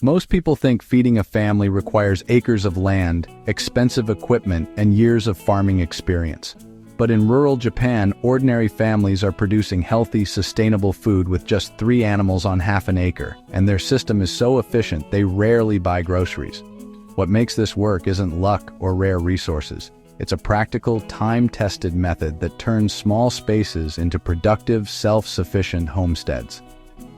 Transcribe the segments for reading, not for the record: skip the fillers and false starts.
Most people think feeding a family requires acres of land, expensive equipment, and years of farming experience. But in rural Japan, ordinary families are producing healthy, sustainable food with just 3 animals on half an acre, and their system is so efficient they rarely buy groceries. What makes this work isn't luck or rare resources. It's a practical, time-tested method that turns small spaces into productive, self-sufficient homesteads.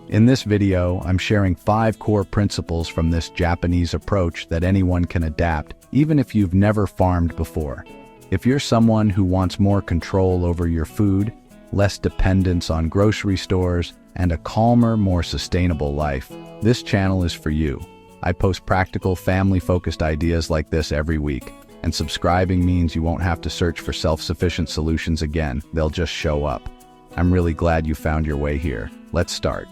In this video, I'm sharing 5 core principles from this Japanese approach that anyone can adapt, even if you've never farmed before. If you're someone who wants more control over your food, less dependence on grocery stores, and a calmer, more sustainable life, this channel is for you. I post practical, family-focused ideas like this every week, and subscribing means you won't have to search for self-sufficient solutions again. They'll just show up. I'm really glad you found your way here. Let's start.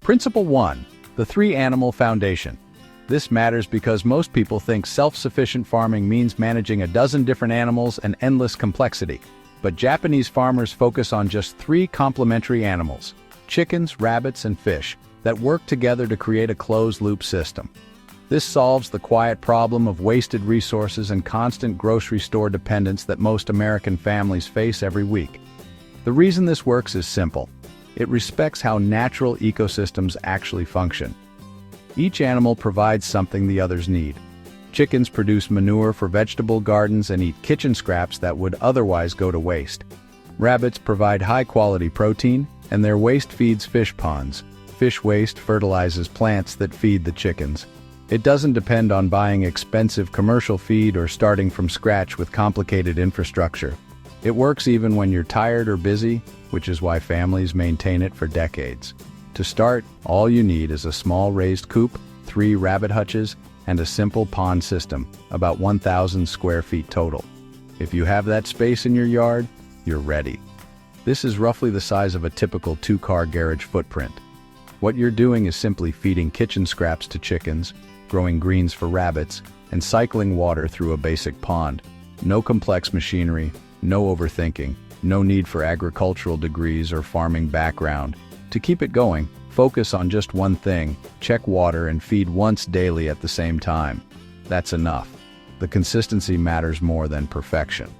Principle 1. The 3-animal foundation. This matters because most people think self-sufficient farming means managing a dozen different animals and endless complexity. But Japanese farmers focus on just 3 complementary animals, chickens, rabbits, and fish, that work together to create a closed-loop system. This solves the quiet problem of wasted resources and constant grocery store dependence that most American families face every week. The reason this works is simple. It respects how natural ecosystems actually function. Each animal provides something the others need. Chickens produce manure for vegetable gardens and eat kitchen scraps that would otherwise go to waste. Rabbits provide high-quality protein, and their waste feeds fish ponds. Fish waste fertilizes plants that feed the chickens. It doesn't depend on buying expensive commercial feed or starting from scratch with complicated infrastructure. It works even when you're tired or busy, which is why families maintain it for decades. To start, all you need is a small raised coop, 3 rabbit hutches, and a simple pond system, about 1,000 square feet total. If you have that space in your yard, you're ready. This is roughly the size of a typical 2-car garage footprint. What you're doing is simply feeding kitchen scraps to chickens, growing greens for rabbits, and cycling water through a basic pond. No complex machinery, no overthinking, no need for agricultural degrees or farming background. To keep it going, focus on just one thing: check water and feed once daily at the same time. That's enough. The consistency matters more than perfection.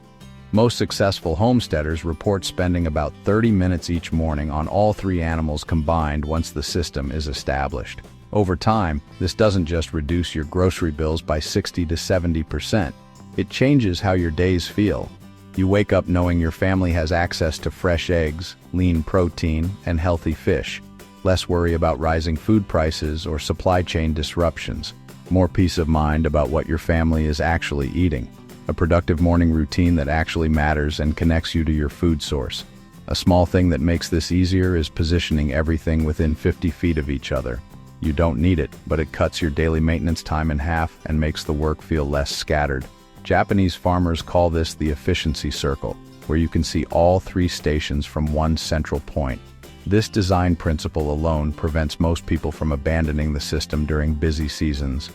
Most successful homesteaders report spending about 30 minutes each morning on all 3 animals combined once the system is established. Over time, this doesn't just reduce your grocery bills by 60 to 70%. It changes how your days feel. You wake up knowing your family has access to fresh eggs, lean protein, and healthy fish. Less worry about rising food prices or supply chain disruptions. More peace of mind about what your family is actually eating. A productive morning routine that actually matters and connects you to your food source. A small thing that makes this easier is positioning everything within 50 feet of each other. You don't need it, but it cuts your daily maintenance time in half and makes the work feel less scattered. Japanese farmers call this the efficiency circle, where you can see all 3 stations from one central point. This design principle alone prevents most people from abandoning the system during busy seasons.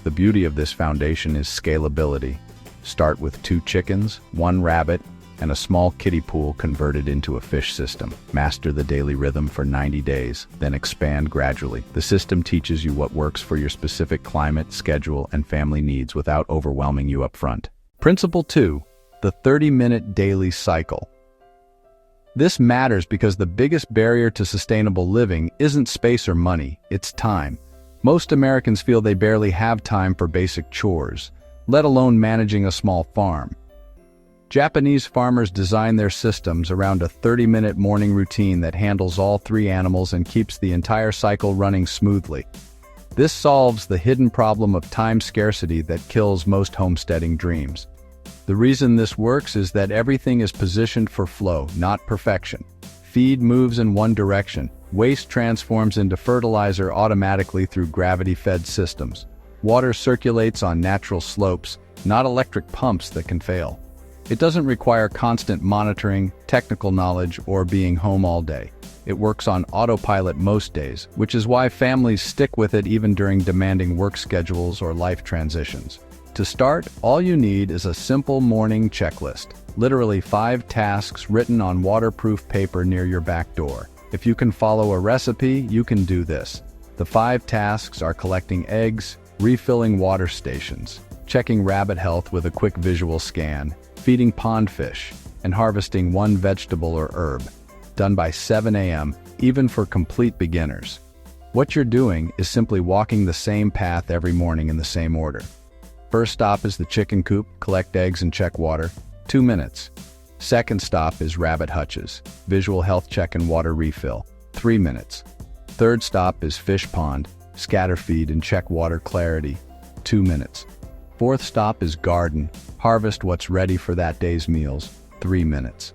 The beauty of this foundation is scalability. Start with 2 chickens, 1 rabbit, and a small kiddie pool converted into a fish system. Master the daily rhythm for 90 days, then expand gradually. The system teaches you what works for your specific climate, schedule, and family needs without overwhelming you up front. Principle 2. The 30-minute daily cycle. This matters because the biggest barrier to sustainable living isn't space or money, it's time. Most Americans feel they barely have time for basic chores, let alone managing a small farm. Japanese farmers design their systems around a 30-minute morning routine that handles all 3 animals and keeps the entire cycle running smoothly. This solves the hidden problem of time scarcity that kills most homesteading dreams. The reason this works is that everything is positioned for flow, not perfection. Feed moves in one direction. Waste transforms into fertilizer automatically through gravity-fed systems. Water circulates on natural slopes, not electric pumps that can fail. It doesn't require constant monitoring, technical knowledge, or being home all day. It works on autopilot most days, which is why families stick with it even during demanding work schedules or life transitions. To start, all you need is a simple morning checklist. Literally 5 tasks written on waterproof paper near your back door. If you can follow a recipe, you can do this. The 5 tasks are collecting eggs, refilling water stations, checking rabbit health with a quick visual scan, feeding pond fish, and harvesting 1 vegetable or herb. Done by 7 a.m., even for complete beginners. What you're doing is simply walking the same path every morning in the same order. First stop is the chicken coop, collect eggs and check water, 2 minutes. Second stop is rabbit hutches, visual health check and water refill, 3 minutes. Third stop is fish pond, scatter feed and check water clarity, 2 minutes. Fourth stop is garden, harvest what's ready for that day's meals, 3 minutes.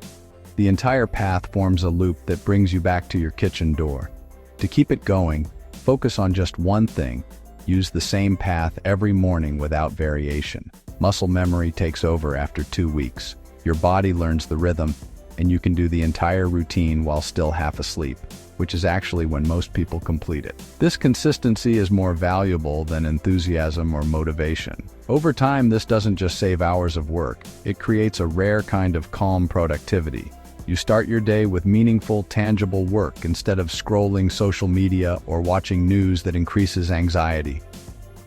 The entire path forms a loop that brings you back to your kitchen door. To keep it going, focus on just one thing. Use the same path every morning without variation. Muscle memory takes over after 2 weeks. Your body learns the rhythm, and you can do the entire routine while still half asleep, which is actually when most people complete it. This consistency is more valuable than enthusiasm or motivation. Over time, this doesn't just save hours of work, it creates a rare kind of calm productivity. You start your day with meaningful, tangible work instead of scrolling social media or watching news that increases anxiety.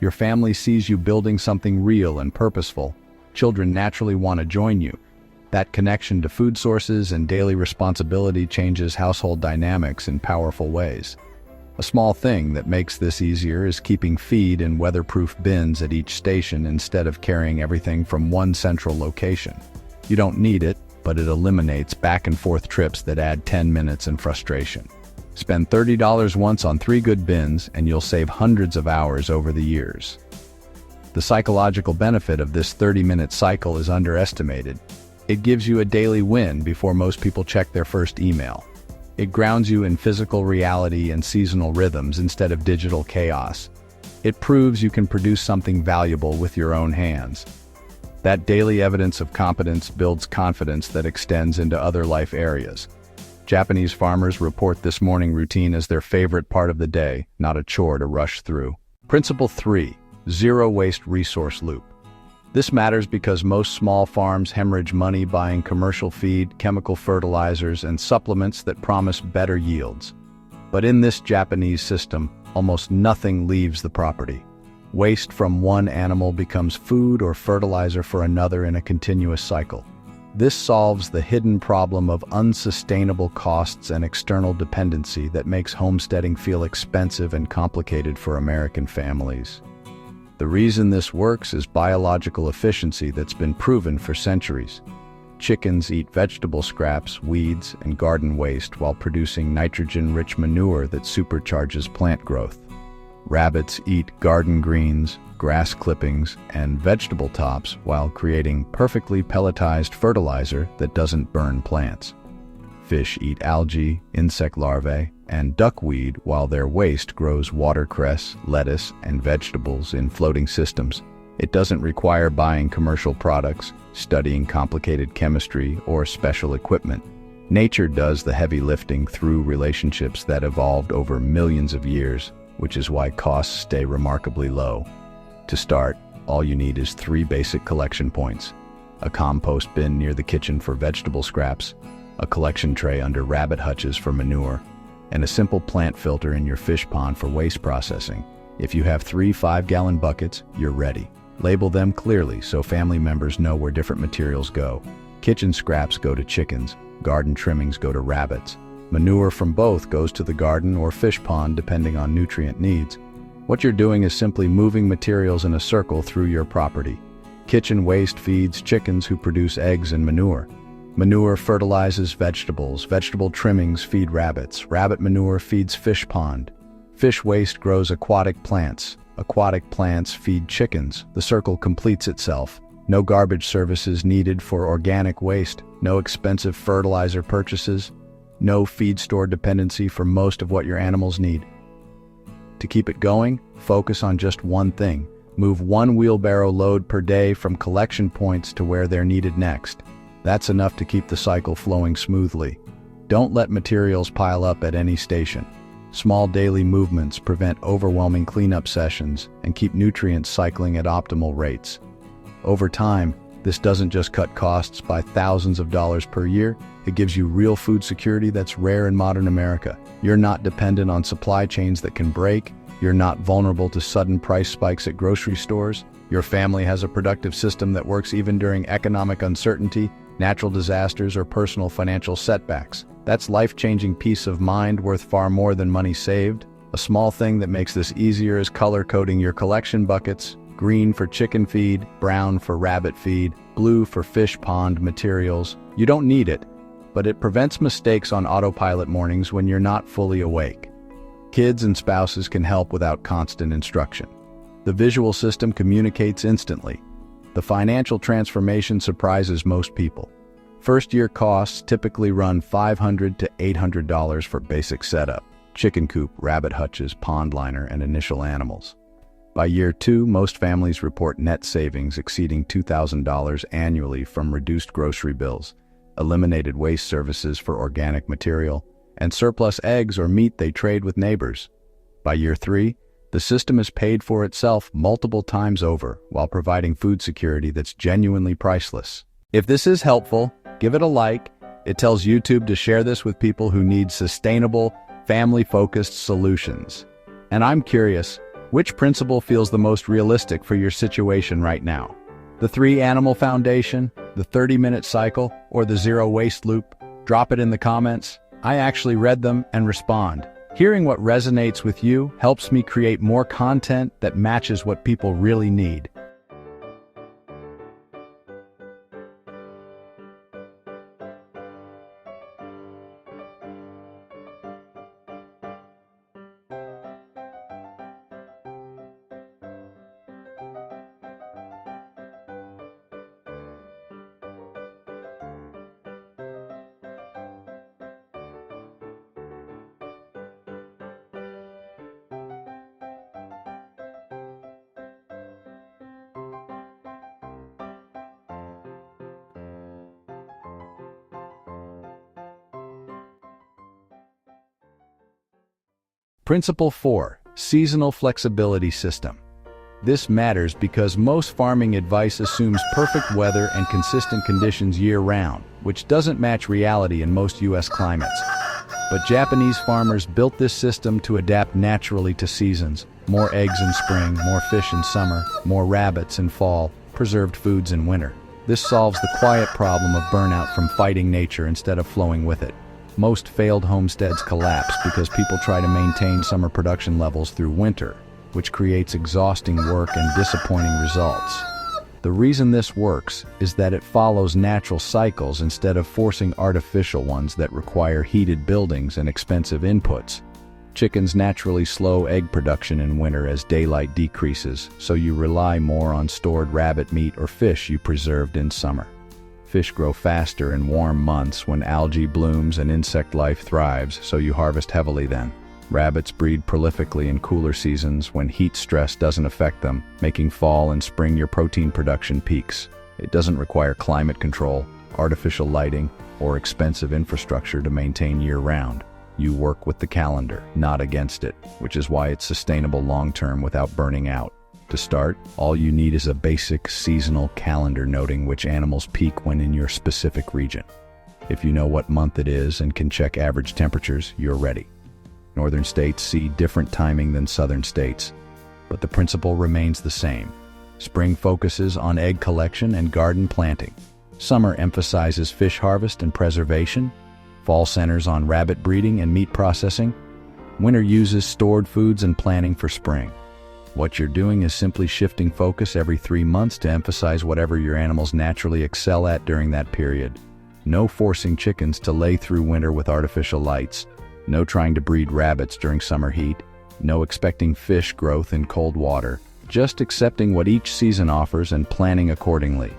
Your family sees you building something real and purposeful. Children naturally want to join you. That connection to food sources and daily responsibility changes household dynamics in powerful ways. A small thing that makes this easier is keeping feed in weatherproof bins at each station instead of carrying everything from one central location. You don't need it, but it eliminates back and forth trips that add 10 minutes and frustration. Spend $30 once on 3 good bins and you'll save hundreds of hours over the years. The psychological benefit of this 30-minute cycle is underestimated. It gives you a daily win before most people check their first email. It grounds you in physical reality and seasonal rhythms instead of digital chaos. It proves you can produce something valuable with your own hands. That daily evidence of competence builds confidence that extends into other life areas. Japanese farmers report this morning routine as their favorite part of the day, not a chore to rush through. Principle 3. Zero waste resource loop. This matters because most small farms hemorrhage money buying commercial feed, chemical fertilizers, and supplements that promise better yields. But in this Japanese system, almost nothing leaves the property. Waste from one animal becomes food or fertilizer for another in a continuous cycle. This solves the hidden problem of unsustainable costs and external dependency that makes homesteading feel expensive and complicated for American families. The reason this works is biological efficiency that's been proven for centuries. Chickens eat vegetable scraps, weeds, and garden waste while producing nitrogen-rich manure that supercharges plant growth. Rabbits eat garden greens, grass clippings, and vegetable tops while creating perfectly pelletized fertilizer that doesn't burn plants. Fish eat algae, insect larvae, and duckweed while their waste grows watercress, lettuce, and vegetables in floating systems. It doesn't require buying commercial products, studying complicated chemistry, or special equipment. Nature does the heavy lifting through relationships that evolved over millions of years, which is why costs stay remarkably low. To start, all you need is 3 basic collection points: a compost bin near the kitchen for vegetable scraps, a collection tray under rabbit hutches for manure, and a simple plant filter in your fish pond for waste processing. If you have 3 5-gallon buckets, you're ready. Label them clearly so family members know where different materials go. Kitchen scraps go to chickens, garden trimmings go to rabbits. Manure from both goes to the garden or fish pond depending on nutrient needs. What you're doing is simply moving materials in a circle through your property. Kitchen waste feeds chickens who produce eggs and manure. Manure fertilizes vegetables, vegetable trimmings feed rabbits, rabbit manure feeds fish pond. Fish waste grows aquatic plants feed chickens. The circle completes itself. No garbage services needed for organic waste, no expensive fertilizer purchases, no feed store dependency for most of what your animals need. To keep it going, focus on just one thing. Move 1 wheelbarrow load per day from collection points to where they're needed next. That's enough to keep the cycle flowing smoothly. Don't let materials pile up at any station. Small daily movements prevent overwhelming cleanup sessions and keep nutrients cycling at optimal rates. Over time, this doesn't just cut costs by thousands of dollars per year, it gives you real food security that's rare in modern America. You're not dependent on supply chains that can break, you're not vulnerable to sudden price spikes at grocery stores, your family has a productive system that works even during economic uncertainty, natural disasters, or personal financial setbacks. That's life-changing peace of mind worth far more than money saved. A small thing that makes this easier is color-coding your collection buckets. Green for chicken feed, brown for rabbit feed, blue for fish pond materials. You don't need it, but it prevents mistakes on autopilot mornings when you're not fully awake. Kids and spouses can help without constant instruction. The visual system communicates instantly. The financial transformation surprises most people. First-year costs typically run $500 to $800 for basic setup, chicken coop, rabbit hutches, pond liner, and initial animals. By year 2, most families report net savings exceeding $2,000 annually from reduced grocery bills, eliminated waste services for organic material, and surplus eggs or meat they trade with neighbors. By year 3, the system has paid for itself multiple times over while providing food security that's genuinely priceless. If this is helpful, give it a like. It tells YouTube to share this with people who need sustainable, family-focused solutions. And I'm curious, which principle feels the most realistic for your situation right now? The 3-animal foundation, the 30-minute cycle, or the zero waste loop? Drop it in the comments. I actually read them and respond. Hearing what resonates with you helps me create more content that matches what people really need. Principle 4. Seasonal Flexibility System. This matters because most farming advice assumes perfect weather and consistent conditions year-round, which doesn't match reality in most U.S. climates. But Japanese farmers built this system to adapt naturally to seasons. More eggs in spring, more fish in summer, more rabbits in fall, preserved foods in winter. This solves the quiet problem of burnout from fighting nature instead of flowing with it. Most failed homesteads collapse because people try to maintain summer production levels through winter, which creates exhausting work and disappointing results. The reason this works is that it follows natural cycles instead of forcing artificial ones that require heated buildings and expensive inputs. Chickens naturally slow egg production in winter as daylight decreases, so you rely more on stored rabbit meat or fish you preserved in summer. Fish grow faster in warm months when algae blooms and insect life thrives, so you harvest heavily then. Rabbits breed prolifically in cooler seasons when heat stress doesn't affect them, making fall and spring your protein production peaks. It doesn't require climate control, artificial lighting, or expensive infrastructure to maintain year-round. You work with the calendar, not against it, which is why it's sustainable long-term without burning out. To start, all you need is a basic seasonal calendar noting which animals peak when in your specific region. If you know what month it is and can check average temperatures, you're ready. Northern states see different timing than southern states, but the principle remains the same. Spring focuses on egg collection and garden planting. Summer emphasizes fish harvest and preservation. Fall centers on rabbit breeding and meat processing. Winter uses stored foods and planning for spring. What you're doing is simply shifting focus every 3 months to emphasize whatever your animals naturally excel at during that period. No forcing chickens to lay through winter with artificial lights. No trying to breed rabbits during summer heat. No expecting fish growth in cold water. Just accepting what each season offers and planning accordingly.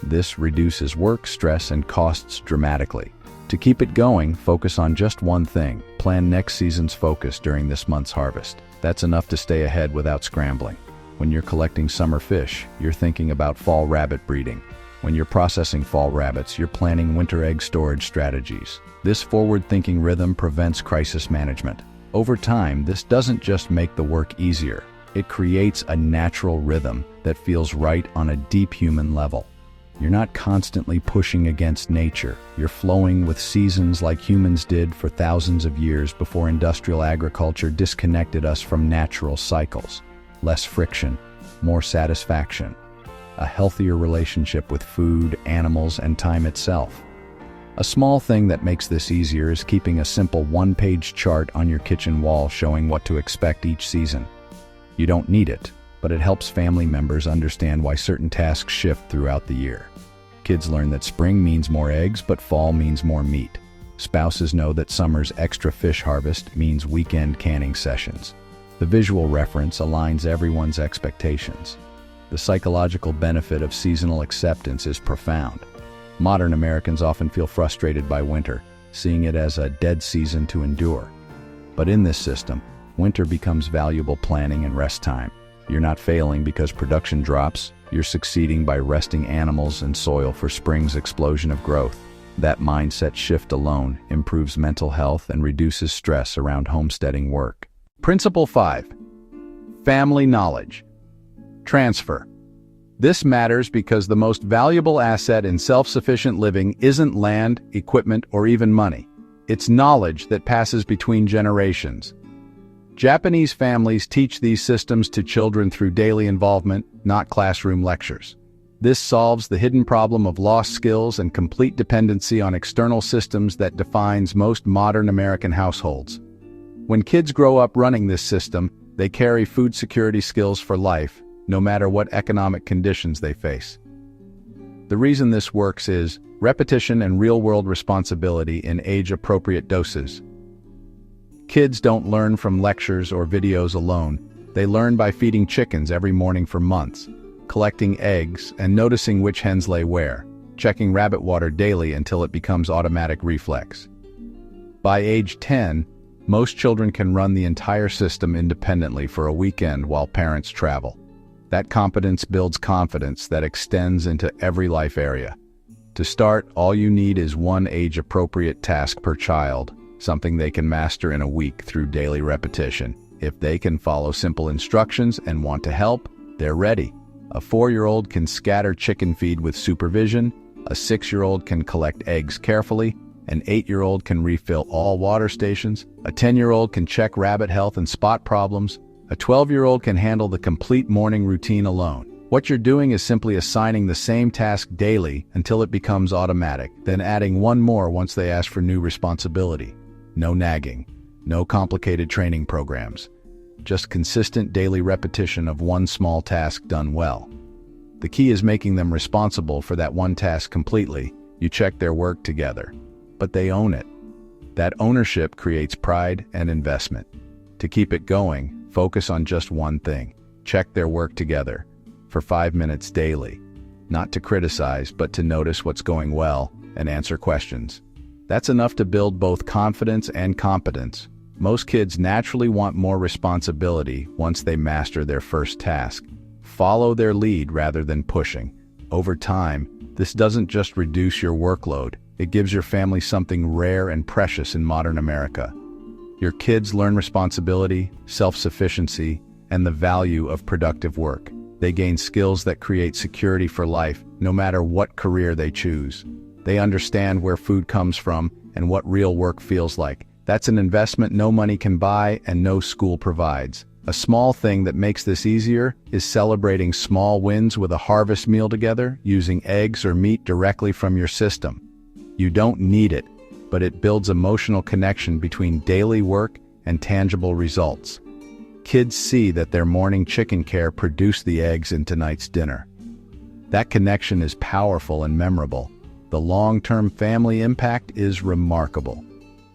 This reduces work, stress, and costs dramatically. To keep it going, focus on just one thing. Plan next season's focus during this month's harvest. That's enough to stay ahead without scrambling. When you're collecting summer fish, you're thinking about fall rabbit breeding. When you're processing fall rabbits, you're planning winter egg storage strategies. This forward-thinking rhythm prevents crisis management. Over time, this doesn't just make the work easier. It creates a natural rhythm that feels right on a deep human level. You're not constantly pushing against nature. You're flowing with seasons like humans did for thousands of years before industrial agriculture disconnected us from natural cycles. Less friction, more satisfaction, a healthier relationship with food, animals, and time itself. A small thing that makes this easier is keeping a simple one-page chart on your kitchen wall showing what to expect each season. You don't need it, but it helps family members understand why certain tasks shift throughout the year. Kids learn that spring means more eggs, but fall means more meat. Spouses know that summer's extra fish harvest means weekend canning sessions. The visual reference aligns everyone's expectations. The psychological benefit of seasonal acceptance is profound. Modern Americans often feel frustrated by winter, seeing it as a dead season to endure. But in this system, winter becomes valuable planning and rest time. You're not failing because production drops. You're succeeding by resting animals and soil for spring's explosion of growth. That mindset shift alone improves mental health and reduces stress around homesteading work. Principle 5. Family knowledge. Transfer. This matters because the most valuable asset in self-sufficient living isn't land, equipment, or even money. It's knowledge that passes between generations. Japanese families teach these systems to children through daily involvement, not classroom lectures. This solves the hidden problem of lost skills and complete dependency on external systems that defines most modern American households. When kids grow up running this system, they carry food security skills for life, no matter what economic conditions they face. The reason this works is repetition and real-world responsibility in age-appropriate doses. Kids don't learn from lectures or videos alone. They learn by feeding chickens every morning for months, collecting eggs and noticing which hens lay where, checking rabbit water daily until it becomes automatic reflex. By age 10, most children can run the entire system independently for a weekend while parents travel. That competence builds confidence that extends into every life area. To start, all you need is one age-appropriate task per child, something they can master in a week through daily repetition. If they can follow simple instructions and want to help, they're ready. A 4-year-old can scatter chicken feed with supervision, a 6-year-old can collect eggs carefully, an 8-year-old can refill all water stations, a 10-year-old can check rabbit health and spot problems, a 12-year-old can handle the complete morning routine alone. What you're doing is simply assigning the same task daily until it becomes automatic, then adding one more once they ask for new responsibility. No nagging, no complicated training programs, just consistent daily repetition of one small task done well. The key is making them responsible for that one task completely. You check their work together, but they own it. That ownership creates pride and investment. To keep it going, focus on just one thing. Check their work together for 5 minutes daily, not to criticize, but to notice what's going well and answer questions. That's enough to build both confidence and competence. Most kids naturally want more responsibility once they master their first task. Follow their lead rather than pushing. Over time, this doesn't just reduce your workload, it gives your family something rare and precious in modern America. Your kids learn responsibility, self-sufficiency, and the value of productive work. They gain skills that create security for life, no matter what career they choose. They understand where food comes from and what real work feels like. That's an investment no money can buy and no school provides. A small thing that makes this easier is celebrating small wins with a harvest meal together, using eggs or meat directly from your system. You don't need it, but it builds emotional connection between daily work and tangible results. Kids see that their morning chicken care produced the eggs in tonight's dinner. That connection is powerful and memorable. The long-term family impact is remarkable.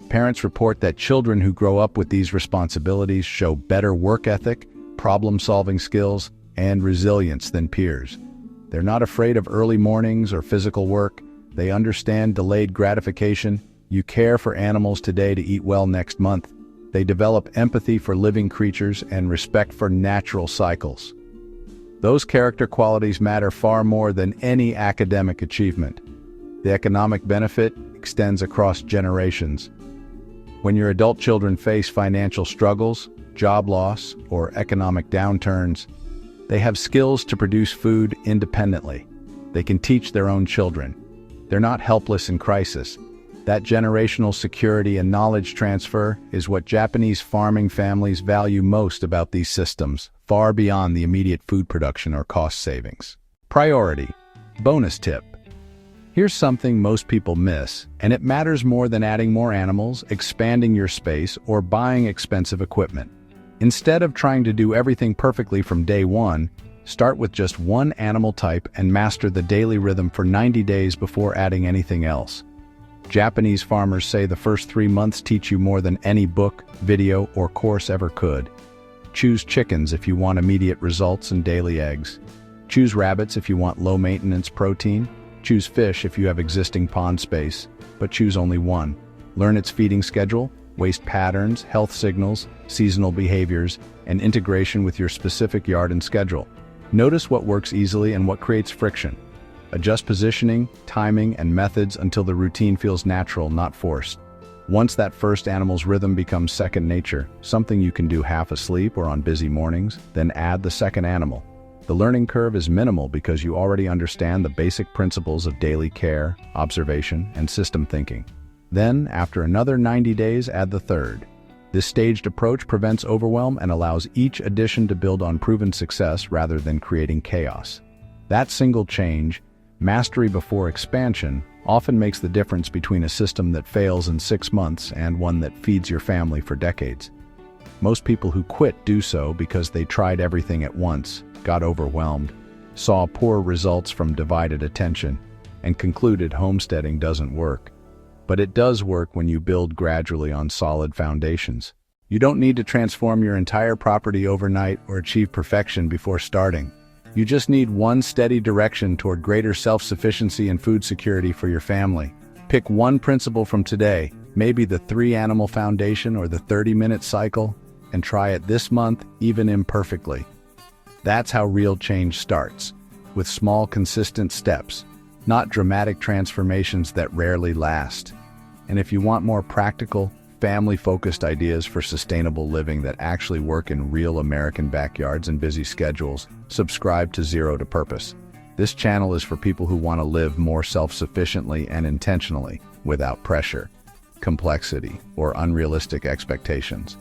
Parents report that children who grow up with these responsibilities show better work ethic, problem-solving skills, and resilience than peers. They're not afraid of early mornings or physical work. They understand delayed gratification. You care for animals today to eat well next month. They develop empathy for living creatures and respect for natural cycles. Those character qualities matter far more than any academic achievement. The economic benefit extends across generations. When your adult children face financial struggles, job loss, or economic downturns, they have skills to produce food independently. They can teach their own children. They're not helpless in crisis. That generational security and knowledge transfer is what Japanese farming families value most about these systems, far beyond the immediate food production or cost savings. Priority. Bonus tip. Here's something most people miss, and it matters more than adding more animals, expanding your space, or buying expensive equipment. Instead of trying to do everything perfectly from day one, start with just one animal type and master the daily rhythm for 90 days before adding anything else. Japanese farmers say the first 3 months teach you more than any book, video, or course ever could. Choose chickens if you want immediate results and daily eggs. Choose rabbits if you want low-maintenance protein. Choose fish if you have existing pond space, but choose only one. Learn its feeding schedule, waste patterns, health signals, seasonal behaviors, and integration with your specific yard and schedule. Notice what works easily and what creates friction. Adjust positioning, timing, and methods until the routine feels natural, not forced. Once that first animal's rhythm becomes second nature, something you can do half asleep or on busy mornings, then add the second animal. The learning curve is minimal because you already understand the basic principles of daily care, observation, and system thinking. Then, after another 90 days, add the third. This staged approach prevents overwhelm and allows each addition to build on proven success rather than creating chaos. That single change, mastery before expansion, often makes the difference between a system that fails in 6 months and one that feeds your family for decades. Most people who quit do so because they tried everything at once, got overwhelmed, saw poor results from divided attention, and concluded homesteading doesn't work. But it does work when you build gradually on solid foundations. You don't need to transform your entire property overnight or achieve perfection before starting. You just need one steady direction toward greater self-sufficiency and food security for your family. Pick one principle from today, maybe the 3-animal foundation or the 30-minute cycle, and try it this month, even imperfectly. That's how real change starts, with small, consistent steps, not dramatic transformations that rarely last. And if you want more practical, family-focused ideas for sustainable living that actually work in real American backyards and busy schedules, subscribe to Zero to Purpose. This channel is for people who want to live more self-sufficiently and intentionally, without pressure, complexity, or unrealistic expectations.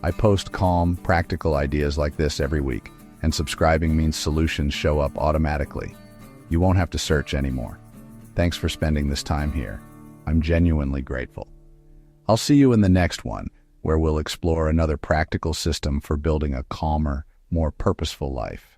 I post calm, practical ideas like this every week, and subscribing means solutions show up automatically. You won't have to search anymore. Thanks for spending this time here. I'm genuinely grateful. I'll see you in the next one, where we'll explore another practical system for building a calmer, more purposeful life.